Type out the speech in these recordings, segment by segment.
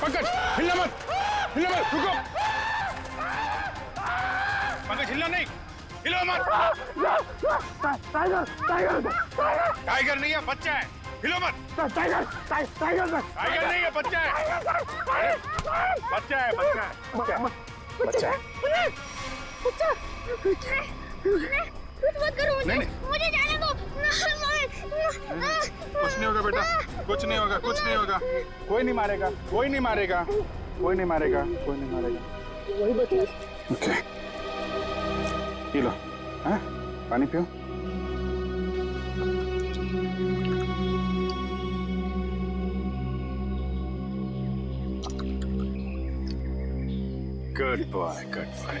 पंकज हिलना मत, हिलना मत, रुको। पंकज हिलना नहीं, हिलो मत। टाइगर टाइगर टाइगर नहीं है, बच्चा है, हिलो मत। टाइगर टाइगर टाइगर नहीं है, बच्चा है। बच्चा है, बच्चा है, बच्चा है, बच्चा है। कुछ मत करो मुझे, नहीं, मुझे जाने दो। कुछ नहीं होगा बेटा, कुछ नहीं होगा, कुछ नहीं होगा। कोई नहीं मारेगा, कोई नहीं मारेगा, कोई नहीं मारेगा, कोई नहीं मारेगा। वही बच्चा। ओके, पी लो, हाँ? पानी पियो। Good boy, good boy.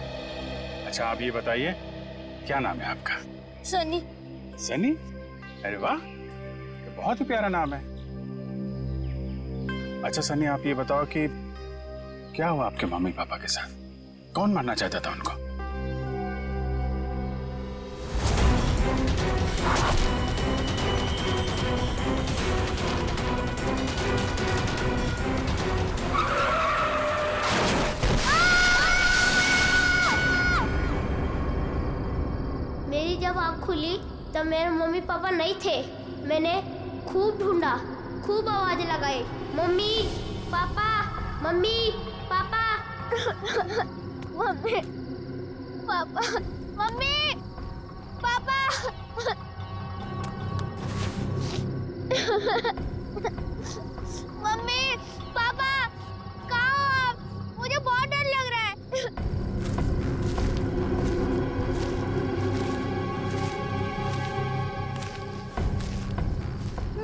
अच्छा आप ये बताइए, क्या नाम है आपका? सनी। सनी? अरे वाह, तो बहुत ही प्यारा नाम है। अच्छा सनी, आप ये बताओ कि क्या हुआ आपके मम्मी पापा के साथ? कौन मारना चाहता था उनको? मेरी जब आँख खुली तब मेरे मम्मी पापा नहीं थे। मैंने खूब ढूंढा, खूब आवाजें लगाई, mummy papa, mummy papa. Mummy papa, mummy papa. Mummy papa कहाँ हो आप? मुझे बहुत डर लग रहा है।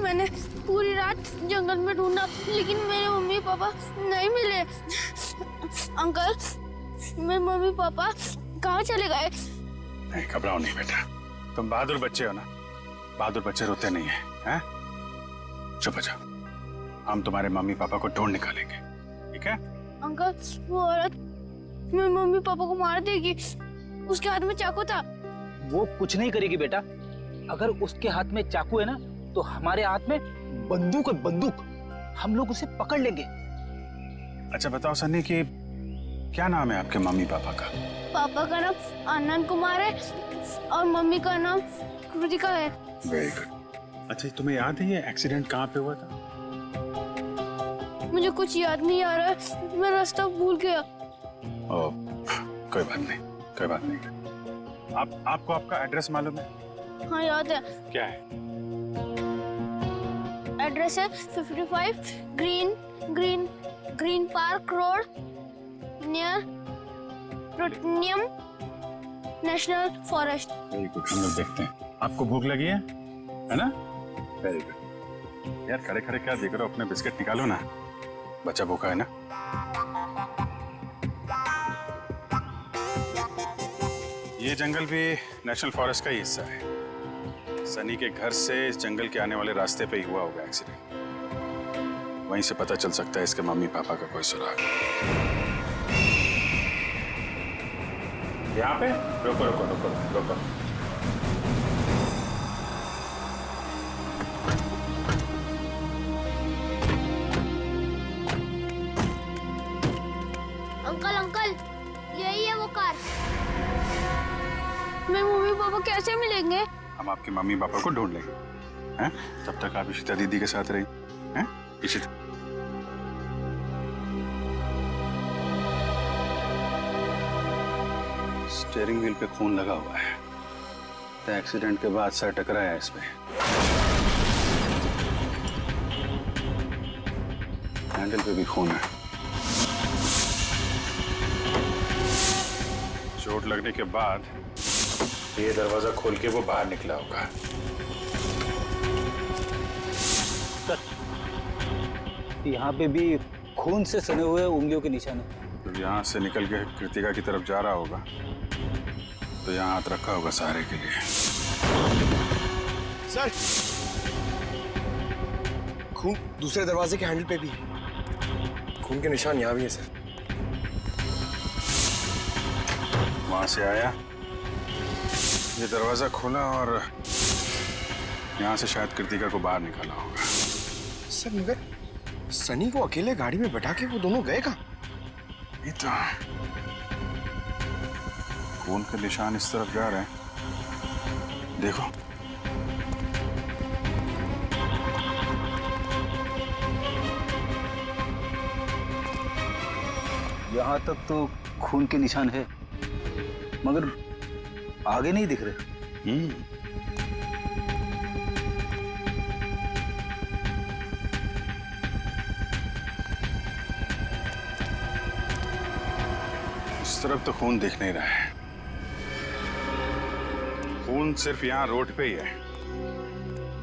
मैंने पूरी रात जंगल में ढूंढा लेकिन मेरे मम्मी पापा नहीं मिले। अंकल, मेरे मम्मी पापा कहाँ चले गए? नहीं घबराओ नहीं बेटा, तुम बहादुर बच्चे हो ना, बहादुर बच्चे रोते नहीं है, हैं? चुप हो जाओ, हम तुम्हारे मम्मी पापा को ढूंढ निकालेंगे, ठीक है? अंकल, वो औरत मेरे मम्मी पापा को मार देगी। उसके हाथ में चाकू था। वो कुछ नहीं करेगी बेटा। अगर उसके हाथ में चाकू है ना, तो हमारे हाथ में बंदूक है, बंदूक। हम लोग उसे पकड़ लेंगे। अच्छा बताओ सन्नी कि क्या नाम है आपके मम्मी पापा का? पापा का नाम आनंद कुमार है और मम्मी का नाम कृतिका है। Very good. अच्छा तुम्हें याद है ये एक्सीडेंट कहाँ पे हुआ था? मुझे कुछ याद नहीं आ रहा है, मैं रास्ता भूल गया। ओह, कोई बात नहीं, कोई बात नहीं। आपको आपका एड्रेस मालूम है? हाँ याद है। क्या है? एड्रेस है 55 green park road near plutonium national forest. Very good, हम लोग देखते हैं। आपको भूख लगी है ना? Very good. यार खड़े खड़े क्या देख रहे हो, अपने बिस्किट निकालो ना, बच्चा भूखा है ना। ये जंगल भी नेशनल फॉरेस्ट का ही हिस्सा है। सनी के घर से इस जंगल के आने वाले रास्ते पे ही हुआ होगा एक्सीडेंट। वहीं से पता चल सकता है इसके मम्मी पापा का कोई सुराग। यहाँ पे रुको रुको रुको रुको। अंकल अंकल, यही है वो कार। मेरे मम्मी पापा कैसे मिलेंगे? हम आपके मम्मी पापा को ढूंढ लेंगे, हैं? तब तक आप इशिता दीदी के साथ रही, हैं? इशिता। स्टीयरिंग व्हील पे खून लगा हुआ है, तो एक्सीडेंट के बाद सर टकराया इस पे। हैंडल पे भी खून है। चोट लगने के बाद ये दरवाजा खोल के वो बाहर निकला होगा। यहाँ पे भी खून से सने हुए उंगलियों के निशान है। जब यहाँ से निकल के कृतिका की तरफ जा रहा होगा तो यहाँ हाथ रखा होगा सहारे के लिए। सर, खून दूसरे दरवाजे के हैंडल पे भी है। खून के निशान यहाँ भी है सर। वहां से आया, ये दरवाजा खोला और यहाँ से शायद कृतिका को बाहर निकाला होगा। सर मगर सनी को अकेले गाड़ी में बैठा के वो दोनों गए कहाँ? ये तो खून के निशान इस तरफ जा रहे हैं, देखो। यहाँ तक तो खून के निशान है, मगर आगे नहीं दिख रहे। इस तरफ तो खून दिख नहीं रहा है। खून सिर्फ यहाँ रोड पे ही है।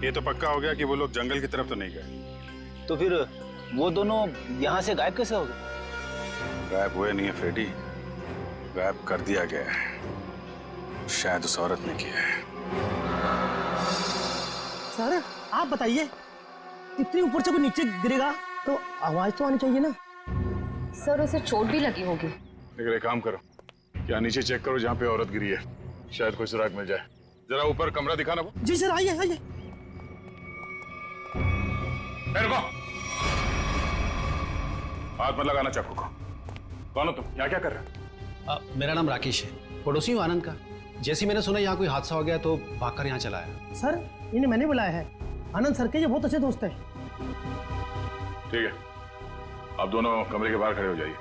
ये तो पक्का हो गया कि वो लोग जंगल की तरफ तो नहीं गए। तो फिर वो दोनों यहाँ से गायब कैसे हो गए? गायब हुए नहीं है फ्रेडी, गायब कर दिया गया है। शायद उस औरत ने किया है। सर आप बताइए, इतनी ऊपर से कोई नीचे गिरेगा तो आवाज तो आनी चाहिए ना। सर उसे चोट भी लगी होगी। लेकिन एक काम करो, क्या नीचे चेक करो जहाँ पे औरत गिरी है, शायद कोई सुराग मिल जाए। जरा ऊपर कमरा दिखाना वो। जी सर, आइए आइए। रुको, हाथ मत लगाना चाकू को। कौन हो तुम? यहाँ क्या कर रहे हो? मेरा नाम राकेश है, पड़ोसी हूँ आनंद का। जैसे ही मैंने सुना यहाँ कोई हादसा हो गया तो भागकर यहाँ चला आया। सर इन्हें मैंने बुलाया है, आनंद सर के ये बहुत अच्छे दोस्त हैं। ठीक है, आप दोनों कमरे के बाहर खड़े हो जाइए।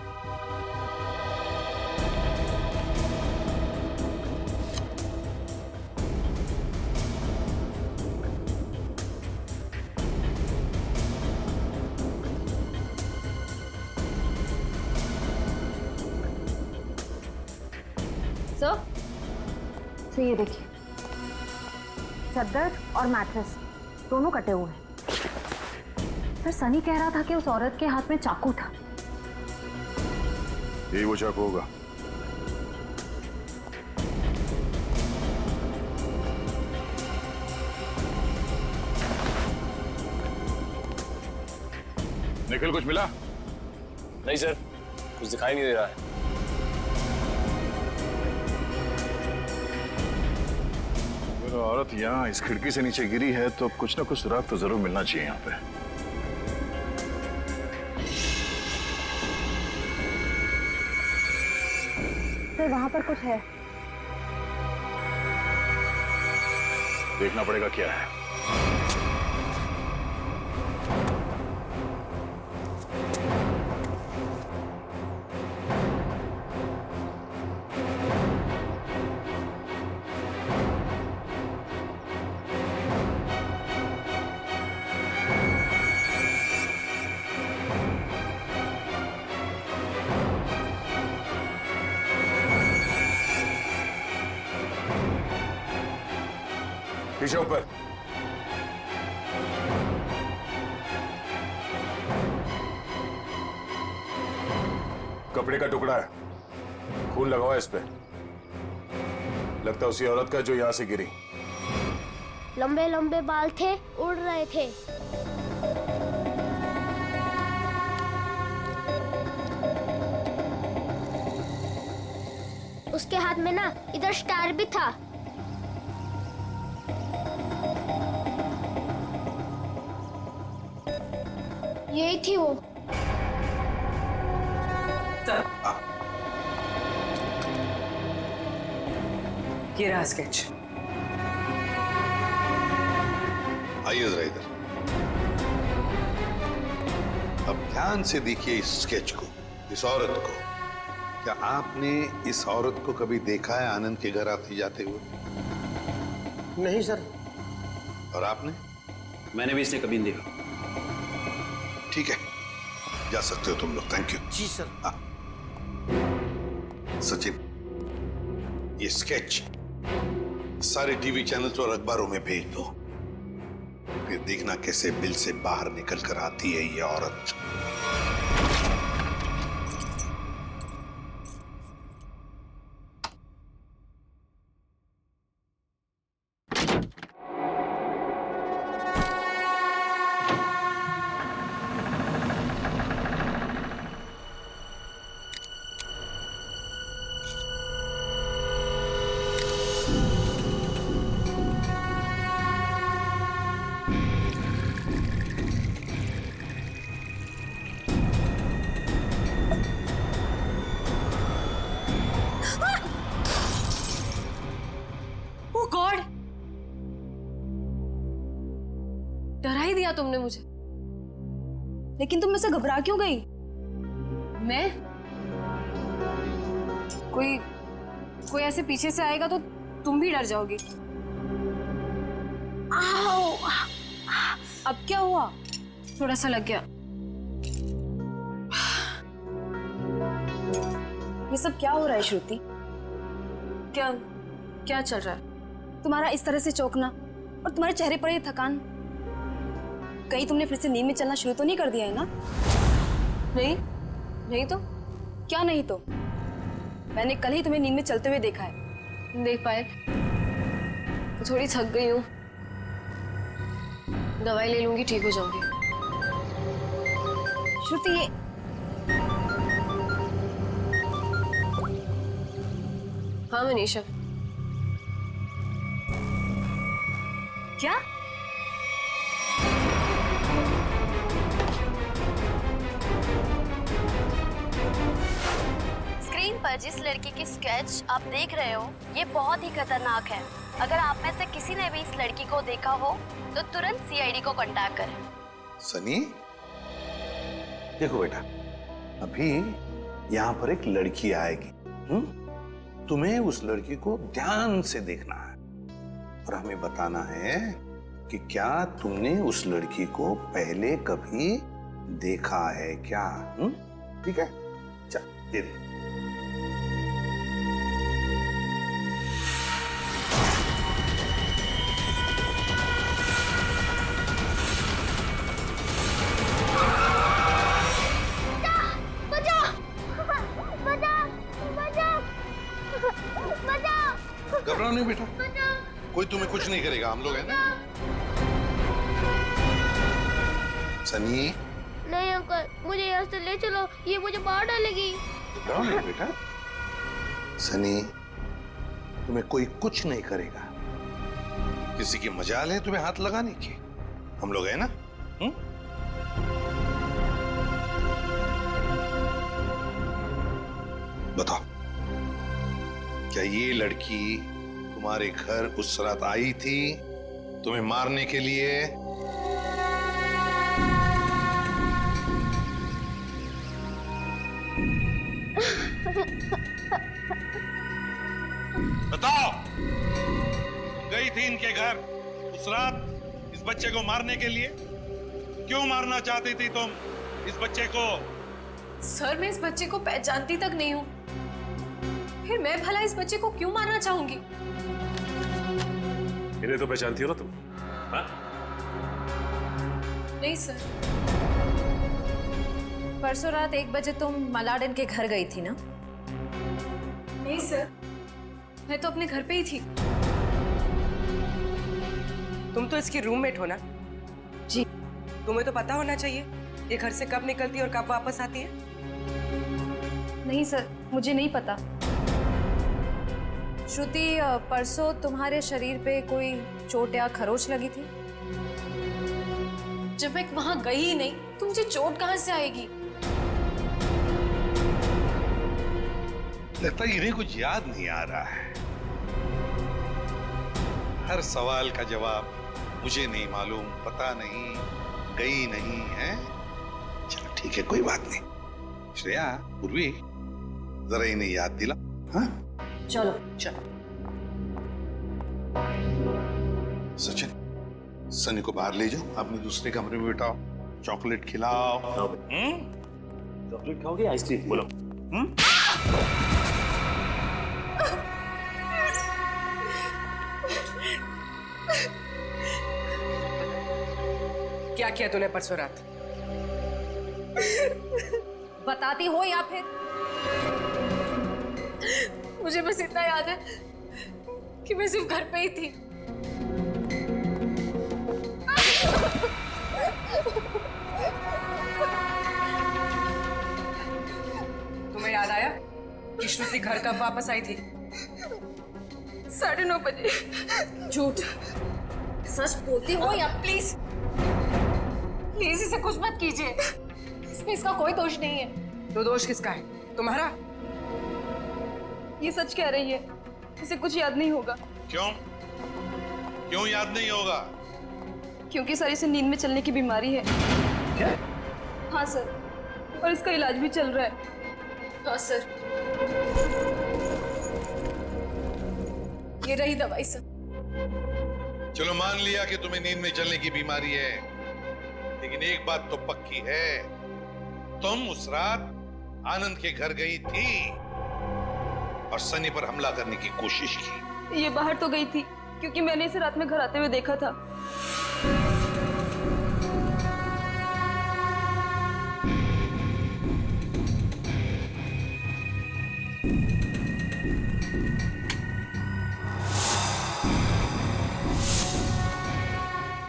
सर ये देखिए, चादर और मैट्रेस दोनों कटे हुए हैं। सर सनी कह रहा था कि उस औरत के हाथ में चाकू था। यही वो चाकू होगा। निखिल कुछ मिला? नहीं सर, कुछ दिखाई नहीं दे रहा है। अगर औरत यहाँ इस खिड़की से नीचे गिरी है तो कुछ ना कुछ सुराग तो जरूर मिलना चाहिए यहाँ पे। सर वहां पर कुछ है। देखना पड़ेगा क्या है। पीछे ऊपर। कपड़े का टुकड़ा है, खून लगा हुआ है इस पे। लगता है उसी औरत का जो यहां से गिरी। लंबे लंबे बाल थे, उड़ रहे थे। उसके हाथ में ना इधर स्टार भी था। यही थी वो। ये रहा स्केच। आइए जरा इधर। अब ध्यान से देखिए इस स्केच को, इस औरत को। क्या आपने इस औरत को कभी देखा है आनंद के घर आते जाते हुए? नहीं सर। और आपने? मैंने भी इसे कभी नहीं देखा। ठीक है, जा सकते हो तुम लोग। Thank you. जी सर। सचिन, ये स्केच सारे टीवी चैनल्स और अखबारों में भेज दो। फिर देखना कैसे बिल से बाहर निकल कर आती है ये औरत। दिया तुमने मुझे। लेकिन तुम मुझसे घबरा क्यों गई? मैं कोई ऐसे पीछे से आएगा तो तुम भी डर जाओगी। आओ! अब क्या हुआ? थोड़ा सा लग गया। ये सब क्या हो रहा है श्रुति? क्या चल रहा है? तुम्हारा इस तरह से चौंकना और तुम्हारे चेहरे पर ये थकान, कहीं तुमने फिर से नींद में चलना शुरू तो नहीं कर दिया है ना? नहीं तो क्या नहीं तो? मैंने कल ही तुम्हें नींद में चलते हुए देखा है। देख पाए तो थोड़ी थक गई हूँ, दवाई ले लूंगी, ठीक हो जाऊंगी। श्रुति, ये हाँ मनीषा। क्या? स्क्रीन पर जिस लड़की की स्केच आप देख रहे हो ये बहुत ही खतरनाक है। अगर आप में से किसी ने भी इस लड़की को देखा हो तो तुरंत सीआईडी को कांटेक्ट करें। सनी, देखो बेटा, अभी यहाँ पर एक लड़की आएगी। तुम्हें उस लड़की को ध्यान से देखना है और हमें बताना है कि क्या तुमने उस लड़की को पहले कभी देखा है क्या? ठीक है, चल दे दे। घबराओ नहीं बेटा, कोई तुम्हें कुछ नहीं करेगा, हम लोग हैं ना। सनी, नहीं अंकल, मुझे यहाँ से ले चलो, ये मुझे मार डालेगी। घबराओ नहीं बेटा। सनी, तुम्हें कोई कुछ नहीं करेगा। किसी की मजाल है तुम्हें हाथ लगाने की, हम लोग हैं ना। बताओ, क्या ये लड़की तुम्हारे घर उस रात आई थी तुम्हें मारने के लिए? बताओ, गई थी इनके घर उस रात इस बच्चे को मारने के लिए? क्यों मारना चाहती थी तुम इस बच्चे को? सर, मैं इस बच्चे को पहचानती तक नहीं हूँ, फिर मैं भला इस बच्चे को क्यों मारना चाहूंगी? इन्हें तो पहचानती हो ना तुम? हाँ? नहीं सर, परसों रात 1 बजे तुम मलाडन के घर गई थी ना? नहीं सर, मैं तो अपने घर पे ही थी। तुम तो इसकी रूममेट हो ना? जी। तुम्हें तो पता होना चाहिए ये घर से कब निकलती है और कब वापस आती है। नहीं सर, मुझे नहीं पता। श्रुति, परसों तुम्हारे शरीर पे कोई चोट या खरोच लगी थी? जब मैं वहां गई ही नहीं तो मुझे चोट कहां से आएगी? लगता है इन्हें कुछ याद नहीं आ रहा है। हर सवाल का जवाब मुझे नहीं मालूम, पता नहीं, गई नहीं है। चलो ठीक है, कोई बात नहीं। श्रेया, पूर्वी, जरा इन्हें याद दिला। हाँ, चलो। सचिन, सनी को बाहर ले जाओ, अपने दूसरे कमरे में बिठाओ, चॉकलेट खिलाओ। चॉकलेट खाओगे, आइसक्रीम? बोलो। क्या किया तूने परसों रात? बताती हो या फिर? मुझे बस इतना याद है कि मैं सिर्फ घर पे ही थी। तुम्हें याद आया कि श्रुति घर कब वापस आई थी? 9:30 बजे। झूठ। सच बोलती हो या प्लीज इसे कुछ मत कीजिए, इसमें इसका कोई दोष नहीं है। तो दोष किसका है? तुम्हारा? ये सच कह रही है, इसे कुछ याद नहीं होगा। क्यों? क्यों याद नहीं होगा? क्योंकि सर इसे नींद में चलने की बीमारी है। क्या? हाँ सर, और इसका इलाज भी चल रहा है। हाँ सर, ये रही दवाई सर। चलो मान लिया कि तुम्हें नींद में चलने की बीमारी है, लेकिन एक बात तो पक्की है, तुम उस रात आनंद के घर गई थी और सनी पर हमला करने की कोशिश की। ये बाहर तो गई थी क्योंकि मैंने इसे रात में घर आते हुए देखा था।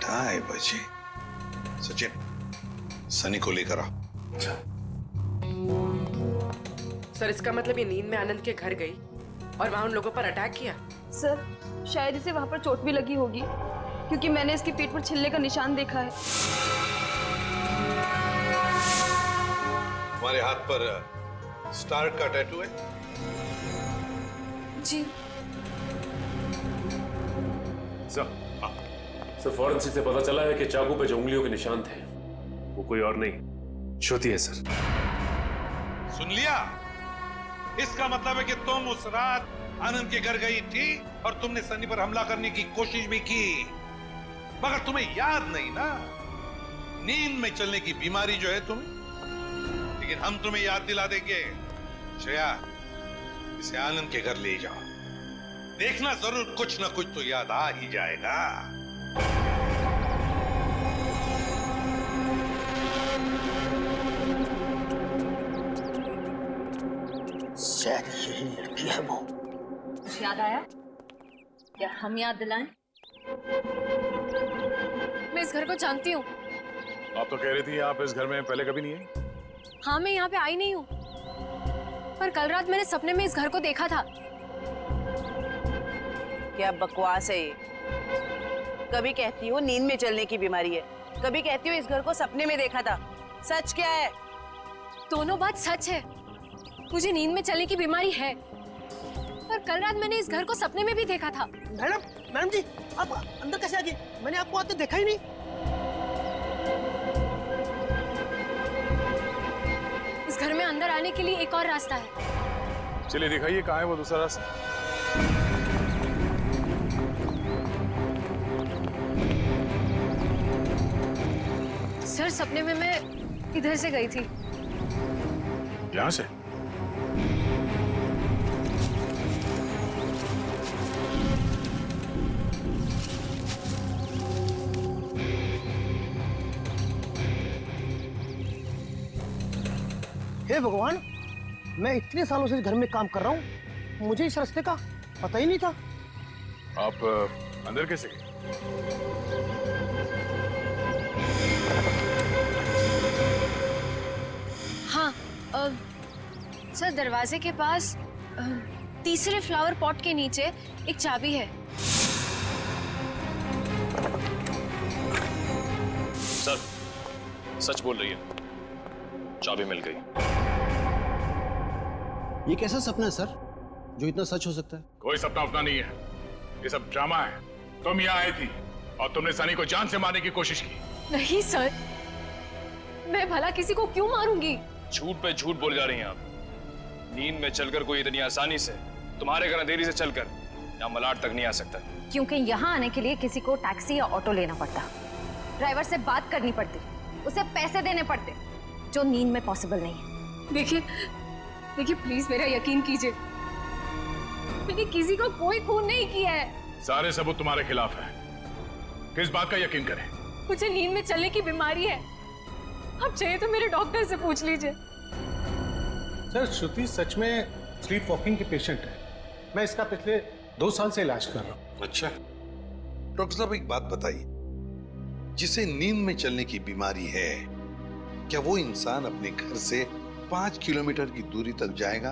ढाई बजे। सचिन, सनी को लेकर आओ। सर इसका मतलब ये नींद में आनंद के घर गई और वहां उन लोगों पर अटैक किया। सर शायद इसे वहां पर चोट भी लगी होगी क्योंकि मैंने इसके पेट पर छिलने का निशान देखा है। तुम्हारे हाथ पर स्टार का टैटू है? जी सर, फॉरेंसिक से पता चला है कि चाकू पे जो उंगलियों के निशान थे वो कोई और नहीं, श्रुति है सर। सुन लिया? इसका मतलब है कि तुम उस रात आनंद के घर गई थी और तुमने सनी पर हमला करने की कोशिश भी की, मगर तुम्हें याद नहीं ना, नींद में चलने की बीमारी जो है तुम्हें। लेकिन हम तुम्हें याद दिला देंगे। श्रेया, इसे आनंद के घर ले जाओ, देखना जरूर कुछ ना कुछ तो याद आ ही जाएगा। शायद यही लड़की है वो। कुछ याद आया? क्या हम याद दिलाएं? मैं इस घर को जानती हूँ। आप तो कह रही थी आप इस घर में पहले कभी नहीं आई। हाँ, मैं यहाँ पे आई नहीं हूँ, पर कल रात मैंने सपने में इस घर को देखा था। क्या बकवास है ये? कभी कहती हो नींद में चलने की बीमारी है, कभी कहती हो इस घर को सपने में देखा था। सच क्या है? दोनों बात सच है। मुझे नींद में चलने की बीमारी है, पर कल रात मैंने इस घर को सपने में भी देखा था। मैडम जी, आप अंदर कैसे आ गए? मैंने आपको आते देखा ही नहीं। इस घर में अंदर आने के लिए एक और रास्ता है। चलिए दिखाइए कहाँ है वो दूसरा रास्ता। सर सपने में मैं इधर से गई थी। यहाँ से? हे भगवान, मैं इतने सालों से इस घर में काम कर रहा हूँ, मुझे इस रास्ते का पता ही नहीं था। आप अंदर कैसे गए? हाँ, सर दरवाजे के पास तीसरे फ्लावर पॉट के नीचे एक चाबी है। सर सच बोल रही है, चाबी मिल गई। ये कैसा सपना है सर जो इतना सच हो सकता है? कोई सपना अपना नहीं है, ये सब ड्रामा है। तुम यहाँ आई थी और तुमने सनी को जान से मारने की कोशिश की। नहीं सर, मैं भला किसी को क्यों मारूंगी? झूठ पे झूठ बोल जा रही हैं आप। नींद में चलकर कोई इतनी आसानी से तुम्हारे घर अंधेरी से चलकर यहाँ मलाड तक नहीं आ सकता। क्योंकि यहाँ आने के लिए किसी को टैक्सी या ऑटो लेना पड़ता, ड्राइवर से बात करनी पड़ती, उसे पैसे देने पड़ते, जो नींद में पॉसिबल नहीं है। देखिए प्लीज मेरा यकीन कीजिए, मैंने किसी को कोई खून नहीं किया है। सारे सबूत तुम्हारे खिलाफ है, किस बात का यकीन करें? मुझे नींद में चलने की बीमारी है, आप चाहिए तो मेरे डॉक्टर से पूछ लीजिए। सर श्रुति सच में स्लीप वॉकिंग की पेशेंट है, मैं इसका पिछले 2 साल से इलाज कर रहा हूँ। अच्छा डॉक्टर साहब, एक बात बताइए, जिसे नींद में चलने की बीमारी है, क्या वो इंसान अपने घर से 5 किलोमीटर की दूरी तक जाएगा,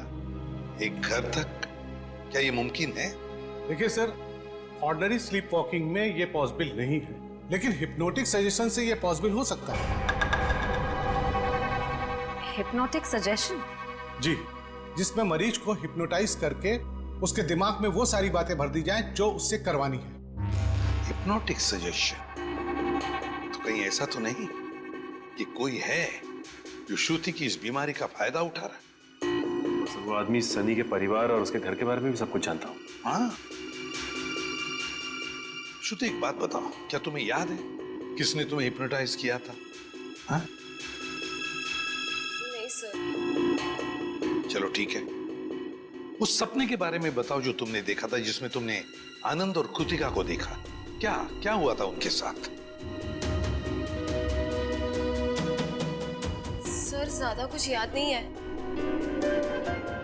एक घर तक? क्या ये मुमकिन है? देखिए सर, ऑर्डिनरी स्लीप वॉकिंग में ये पॉसिबल नहीं है, लेकिन हिप्नोटिक सजेशन से ये पॉसिबल हो सकता है। Hypnotic suggestion? जी, जिसमें मरीज को हिप्नोटाइज करके उसके दिमाग में वो सारी बातें भर दी जाएं जो उससे करवानी है। Hypnotic suggestion? कहीं ऐसा तो नहीं कि कोई है जो श्रुति की इस बीमारी का फायदा उठा रहा है? सर, वो आदमी सनी के परिवार और उसके घर के बारे में भी सब कुछ जानता हूँ। हाँ। श्रुति, एक बात बताओ, क्या तुम्हें याद है किसने तुम्हें हिप्नोटाइज किया था? हाँ? नहीं सर। चलो ठीक है, उस सपने के बारे में बताओ जो तुमने देखा था, जिसमें तुमने आनंद और कृतिका को देखा। क्या क्या हुआ था उनके साथ? सर ज्यादा कुछ याद नहीं है,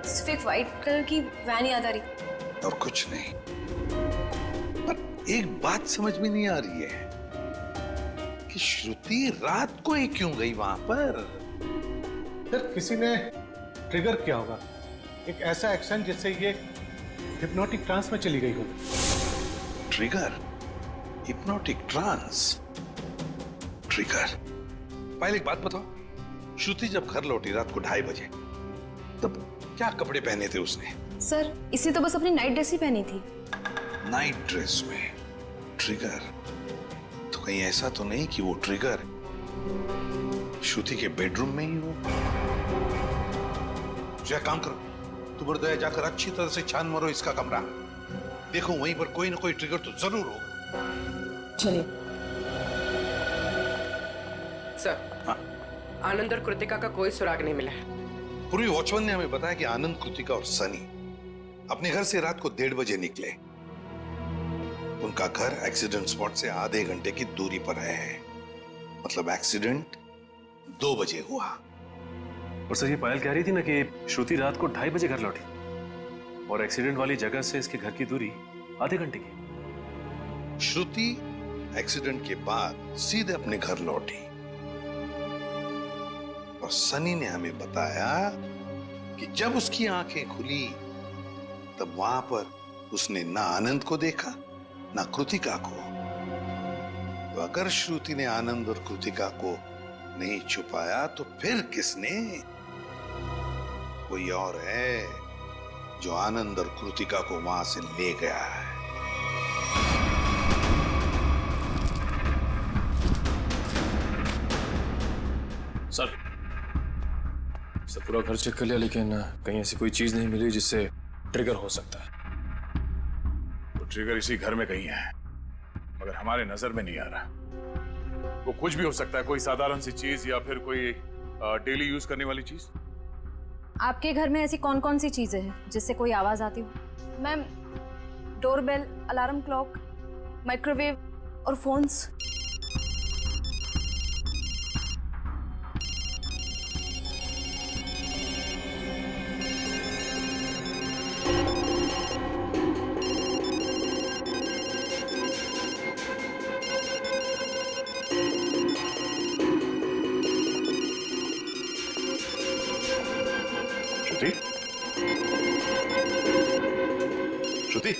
सिर्फ एक व्हाइट कलर की वैन याद आ रही। और कुछ नहीं। पर एक बात समझ में नहीं आ रही है कि श्रुति रात को ही क्यों गई वहां पर? सर किसी ने ट्रिगर किया होगा, एक ऐसा एक्शन जिससे ये हिप्नोटिक ट्रांस में चली गई होगी। ट्रिगर? Hypnotic trance? ट्रिगर? पहले एक बात बताओ, श्रुति जब घर लौटी रात को 2:30 बजे, तब क्या कपड़े पहने थे उसने? सर इसी तो बस अपनी नाइट ड्रेस ही पहनी थी। नाइट ड्रेस में ट्रिगर? तो कहीं ऐसा तो नहीं कि वो ट्रिगर श्रुति के बेडरूम में ही हो? जो काम करो, तुम दया जाकर अच्छी तरह से छान मारो इसका कमरा, देखो वहीं पर कोई ना कोई ट्रिगर तो जरूर होगा। चलिए सर। हाँ? आनंद और कृतिका का कोई सुराग नहीं मिला है। पूर्वी वॉचमैन ने हमें बताया कि आनंद, कृतिका और सनी अपने घर से रात को 1:30 बजे निकले। उनका घर एक्सीडेंट स्पॉट से आधे घंटे की दूरी पर है, मतलब एक्सीडेंट 2 बजे हुआ। और सर, ये पायल कह रही थी ना कि श्रुति रात को 2:30 बजे घर लौटी और एक्सीडेंट वाली जगह से इसके घर की दूरी आधे घंटे की। श्रुति एक्सीडेंट के बाद सीधे अपने घर लौटी और सनी ने हमें बताया कि जब उसकी आंखें खुली तब वहां पर उसने ना आनंद को देखा ना कृतिका को। तो अगर श्रुति ने आनंद और कृतिका को नहीं छुपाया तो फिर किसने? कोई और है जो आनंद और कृतिका को वहां से ले गया है। सर पूरा घर चेक कर लिया, लेकिन कहीं ऐसी कोई चीज नहीं मिली जिससे ट्रिगर हो सकता है। वो ट्रिगर इसी घर में कहीं है, मगर हमारे नजर में नहीं आ रहा। वो कुछ भी हो सकता है, कोई साधारण सी चीज या फिर कोई डेली यूज करने वाली चीज। आपके घर में ऐसी कौन कौन सी चीजें हैं जिससे कोई आवाज आती हो? Ma'am doorbell, alarm clock, microwave और फोन्स। श्रुति,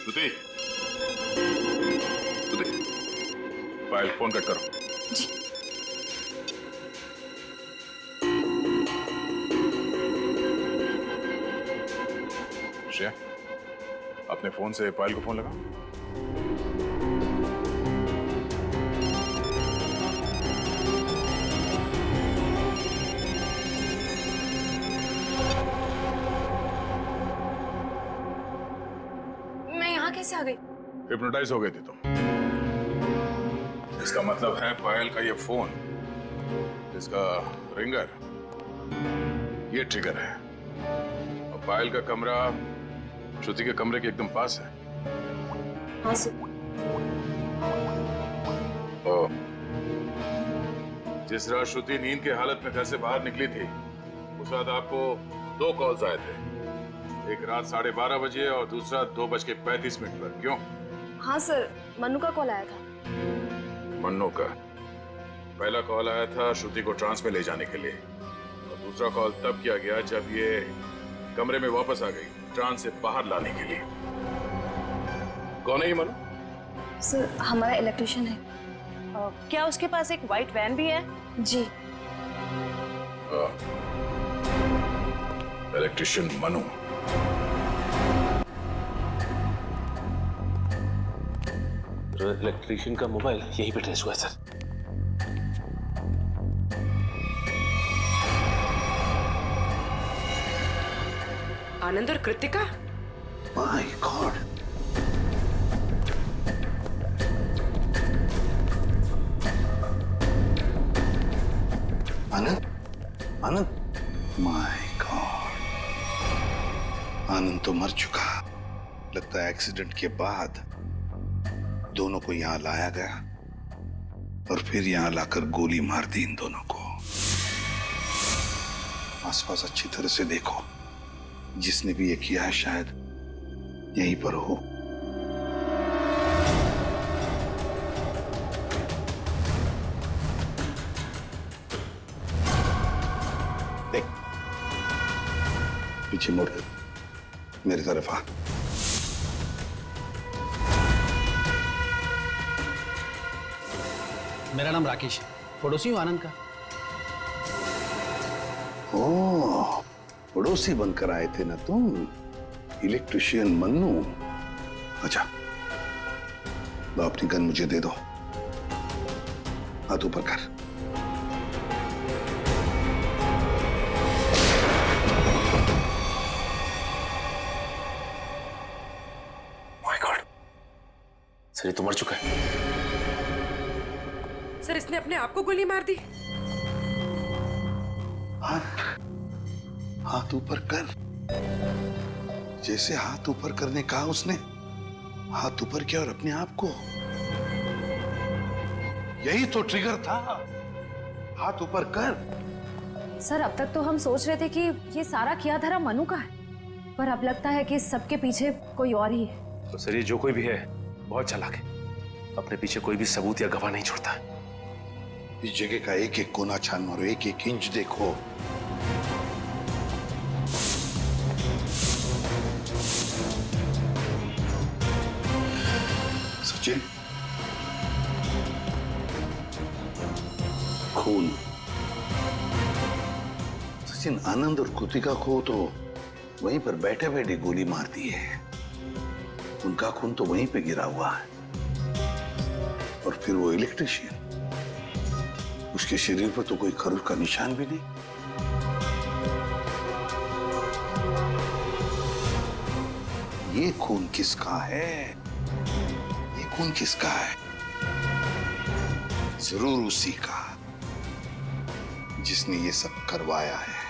श्रुति, श्रुति, पायल फोन कट करो। जी। श्रेया, अपने फोन से पायल को फोन लगा। कैसे आ गई? हिप्नोटाइज हो गए थे तुम। इसका मतलब है पायल का ये फोन, इसका रिंगर, ये ट्रिगर है। और पायल का कमरा श्रुति के कमरे के एकदम पास है। हाँ सर। और जिस रात श्रुति नींद की हालत में घर से बाहर निकली थी, उस रात आपको 2 कॉल्स आए थे, एक रात 12:30 बजे और दूसरा 2:35 पर। क्यों? हाँ सर, मन्नू का कॉल आया था। मन्नू का? पहला कॉल आया था श्रुति को ट्रांस में ले जाने के लिए, और दूसरा कॉल तब किया गया जब ये कमरे में वापस आ गई, ट्रांस से बाहर लाने के लिए। कौन है ये मन्नू? सर हमारा इलेक्ट्रिशियन है। क्या उसके पास एक व्हाइट वैन भी है? जी। इलेक्ट्रिशियन मनु। इलेक्ट्रिशियन का मोबाइल यहीं पे ट्रेस हुआ है सर। आनंद और Kritika? My god. Anand, Anand, my god, Anand तो मर चुका। लगता है एक्सीडेंट के बाद दोनों को यहां लाया गया और फिर यहां लाकर गोली मार दी इन दोनों को। आसपास अच्छी तरह से देखो, जिसने भी ये किया है शायद यहीं पर हो। देख, पीछे मुड़, मेरी तरफ आ। मेरा नाम राकेश, पड़ोसी हूँ आनंद का। ओह, पड़ोसी बनकर आए थे ना तुम, इलेक्ट्रिशियन मन्नू। अच्छा, लो अपनी गन मुझे दे दो, हाथ ऊपर कर। माय गॉड, सर ये तो मर चुका है। सर इसने अपने आप को गोली मार दी। हाथ ऊपर कर। जैसे हाथ ऊपर करने कहा उसने, हाथ ऊपर किया और अपने आप को। यही तो ट्रिगर था, हाथ ऊपर कर। सर अब तक तो हम सोच रहे थे कि ये सारा किया धरा मनु का है, पर अब लगता है कि सबके पीछे कोई और ही है। तो सर ये जो कोई भी है बहुत चालाक है, अपने पीछे कोई भी सबूत या गवाह नहीं छोड़ता। इस जगह का एक एक कोना छान मारो, एक एक इंच देखो। सचिन, खून। सचिन, आनंद और कृतिका को तो वहीं पर बैठे बैठे गोली मार दी है। उनका खून तो वहीं पे गिरा हुआ है। और फिर वो इलेक्ट्रिशियन, उसके शरीर पर तो कोई खरोच का निशान भी नहीं। ये खून किसका है? ये खून किसका है? जरूर उसी का जिसने ये सब करवाया है।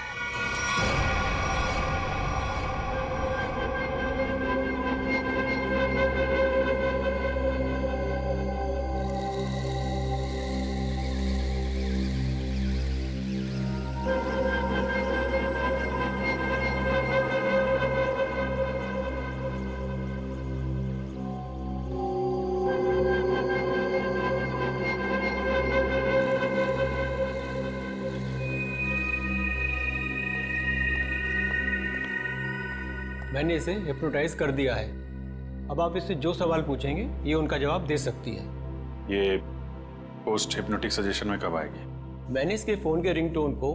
मैंने इसे हिप्नोटाइज कर दिया है। अब आप इससे जो सवाल पूछेंगे ये उनका जवाब दे सकती है। ये पोस्ट हिप्नोटिक सजेशन में कब आएगी? मैंने इसके फ़ोन के रिंगटोन को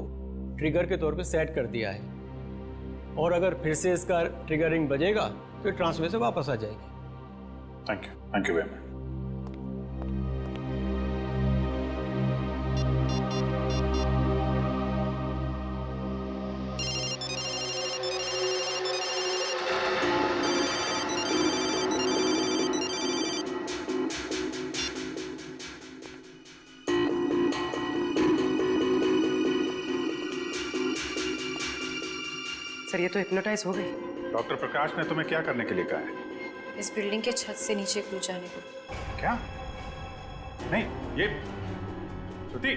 ट्रिगर के तौर पे सेट कर दिया है और अगर फिर से इसका ट्रिगरिंग बजेगा तो ट्रांसफर से वापस आ जाएगी। Thank you very much. Sir ये तो हिप्नोटाइज हो गई। डॉक्टर प्रकाश ने तुम्हें क्या करने के लिए कहा है? इस बिल्डिंग के छत से नीचे कूद जाने को। क्या? नहीं, ये श्रुति,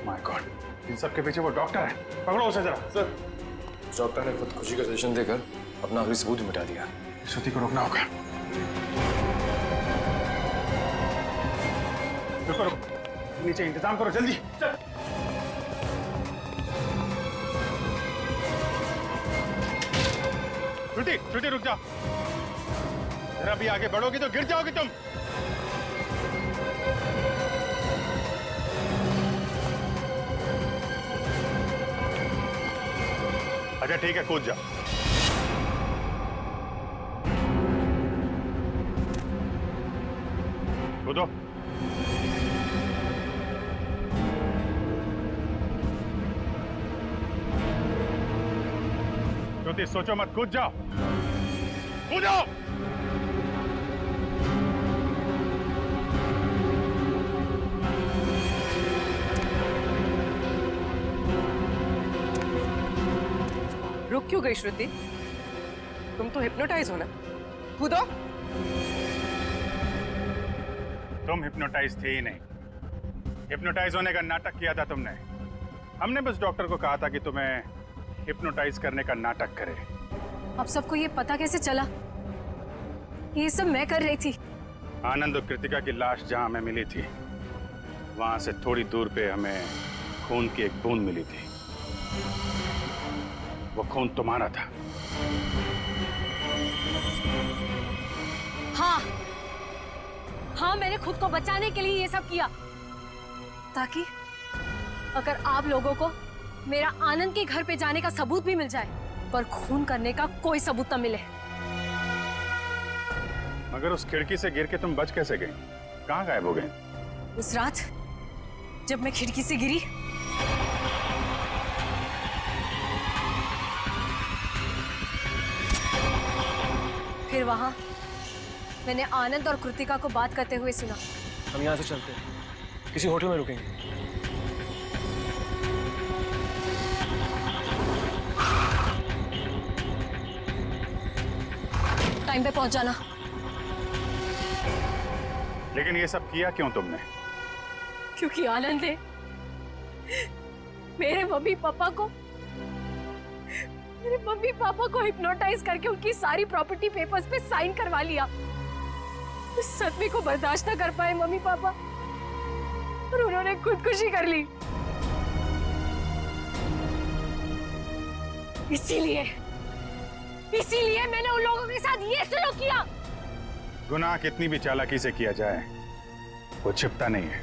माय गॉड, इन सब के पीछे वो डॉक्टर है। पकड़ो उसे जरा। सर, डॉक्टर ने खुदकुशी का सजेशन देकर अपना आखिरी सबूत मिटा दिया। श्रुति को रोकना होगा। रुको, नीचे इंतजाम करो जल्दी। चल। श्रुति रुक जाओ, जरा भी आगे बढ़ोगी तो गिर जाओगी तुम। अच्छा ठीक है, कूद जाओ। श्रुति सोचो मत, कूद जाओ, कूदो। रुक क्यों गई श्रुति? तुम तो हिप्नोटाइज हो ना, कूदो। तुम हिप्नोटाइज थे ही नहीं, हिप्नोटाइज होने का नाटक किया था तुमने। हमने बस डॉक्टर को कहा था कि तुम्हें हिप्नोटाइज करने का नाटक करे। अब सबको ये पता कैसे चला? ये सब मैं कर रही थी। आनंद और कृतिका की लाश जहां हमें मिली थी, वहां से थोड़ी दूर पे हमें खून की एक बूंद मिली थी। वो खून तुम्हारा था। हाँ हाँ, मैंने खुद को बचाने के लिए ये सब किया, ताकि अगर आप लोगों को मेरा आनंद के घर पे जाने का सबूत भी मिल जाए, पर खून करने का कोई सबूत न मिले। मगर उस खिड़की से गिर के तुम बच कैसे गई? कहाँ गायब हो गई? उस रात जब मैं खिड़की से गिरी, फिर वहां मैंने आनंद और कृतिका को बात करते हुए सुना। हम यहाँ से चलते हैं, किसी होटल में रुकेंगे। टाइम पे पहुंच जाना। लेकिन ये सब किया क्यों तुमने? क्योंकि आनंद ने मेरे मम्मी पापा को हिप्नोटाइज करके उनकी सारी प्रॉपर्टी पेपर्स पे साइन करवा लिया। इस सदमे को बर्दाश्त न कर पाए मम्मी पापा, और उन्होंने खुदकुशी कर ली। इसीलिए मैंने उन लोगों के साथ ये सलूक किया। गुनाह कितनी भी चालाकी से किया जाए, वो छिपता नहीं है।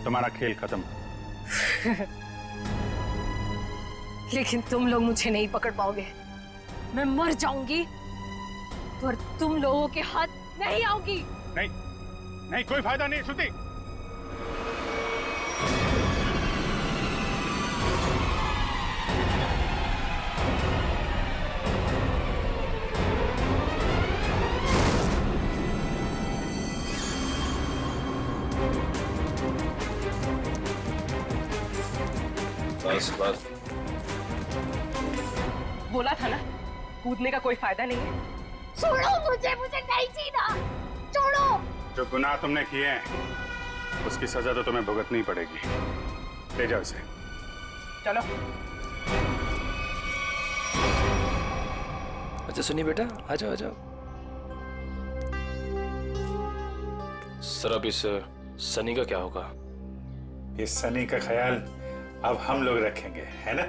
तुम्हारा खेल खत्म। लेकिन तुम लोग मुझे नहीं पकड़ पाओगे। मैं मर जाऊंगी, पर तुम लोगों के हाथ नहीं आऊंगी। नहीं नहीं, कोई फायदा नहीं श्रुति। बस बोला था ना, कूदने का कोई फायदा नहीं है। छोड़ो मुझे नहीं जीना, छोड़ो। जो गुनाह तुमने किए हैं, उसकी सजा तो तुम्हें भुगतनी पड़ेगी। ले जाओ इसे। चलो। अच्छा सुनिए बेटा, आ जाओ आ जाओ। सर अब इस सनी का क्या होगा? इस सनी का ख्याल अब हम लोग रखेंगे, है ना?